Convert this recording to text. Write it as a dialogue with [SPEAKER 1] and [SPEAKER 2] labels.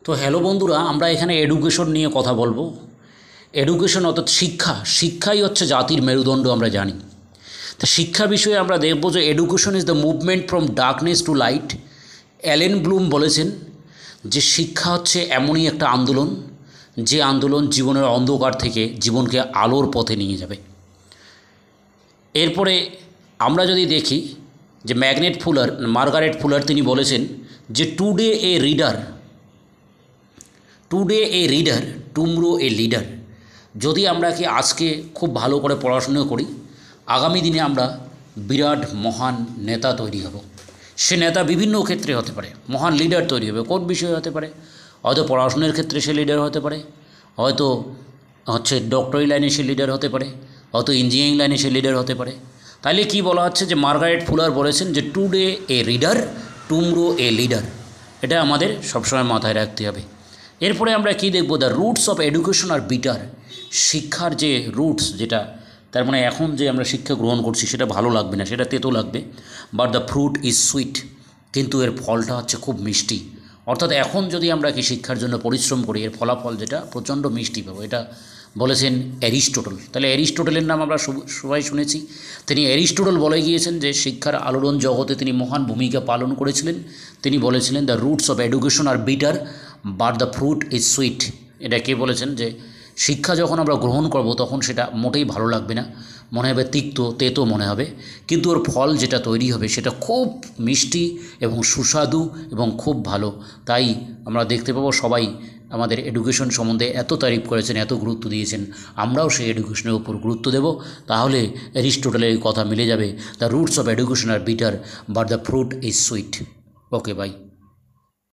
[SPEAKER 1] তো হ্যালো বন্ধুরা, আমরা এখানে এডুকেশন নিয়ে কথা বলবো। এডুকেশন অর্থাৎ শিক্ষাই হচ্ছে জাতির মেরুদণ্ড আমরা জানি। তো শিক্ষা বিষয়ে আমরা দেখব যে education is the movement from darkness to light. Allen Bloom বলেছেন যে শিক্ষা হচ্ছে এমনই একটা আন্দোলন, যে আন্দোলন জীবনের অন্ধকার থেকে জীবনকে আলোর পথে নিয়ে যাবে। এরপরে আমরা যদি দেখি যে মার্গারেট ফুলার তিনি বলেছেন যে today A reader tomorrow a leader. যদি আমরা কি আজকে খুব ভালো করে পড়াশুনো করি, আগামী দিনে আমরা বিরাট মহান নেতা তৈরি হব। সে নেতা বিভিন্ন ক্ষেত্রে হতে পারে, মহান লিডার তৈরি হবে। কোন বিষয়ে হতে পারে? হয়তো পড়াশোনার ক্ষেত্রে সে লিডার হতে পারে, হয়তো ডক্টরি লাইনে সে লিডার হতে পারে, হয়তো ইঞ্জিনিয়ারিং লাইনে সে লিডার হতে পারে। তাহলে কি বলা হচ্ছে যে মার্গারেট ফুলার বলেছেন যে today A reader tomorrow a leader. এটা আমাদের সবসময় মাথায় রাখতে হবে। এরপরে আমরা কি দেখব? The roots of education are bitter. শিক্ষার যে রুটস, যেটা তার মানে এখন যে আমরা শিক্ষা গ্রহণ করছি সেটা ভালো লাগবে না, সেটা তেতো লাগবে। But the fruit is sweet, কিন্তু এর ফলটা হচ্ছে খুব মিষ্টি। অর্থাৎ এখন যদি আমরা কি শিক্ষার জন্য পরিশ্রম করি, এর ফলাফল যেটা প্রচণ্ড মিষ্টি পাবো। এটা বলেছেন অ্যারিস্টটল। তাহলে অ্যারিস্টটলের নাম আমরা সবাই শুনেছি। তিনি অ্যারিস্টটল বলে গিয়েছেন যে শিক্ষার আলোড়ন জগতে তিনি মহান ভূমিকা পালন করেছিলেন। তিনি বলেছিলেন the roots of education are bitter but the fruit is sweet. এটা কে বলেছেন? যে শিক্ষা যখন আমরা গ্রহণ করব তখন সেটা মোটেই ভালো লাগবে না, মনে হবে তেতো মনে হবে, কিন্তু ওর ফল যেটা তৈরি হবে সেটা খুব মিষ্টি এবং সুস্বাদু এবং খুব ভালো। তাই আমরা দেখতে পাবো সবাই আমাদের এডুকেশন সম্বন্ধে এত তারিফ করেছেন, এত গুরুত্ব দিয়েছেন। আমরাও সেই এডুকেশনের উপর গুরুত্ব দেব, তাহলে অ্যারিস্টটলের কথা মিলে যাবে। The roots of education are bitter but the fruit is sweet. Okay, by.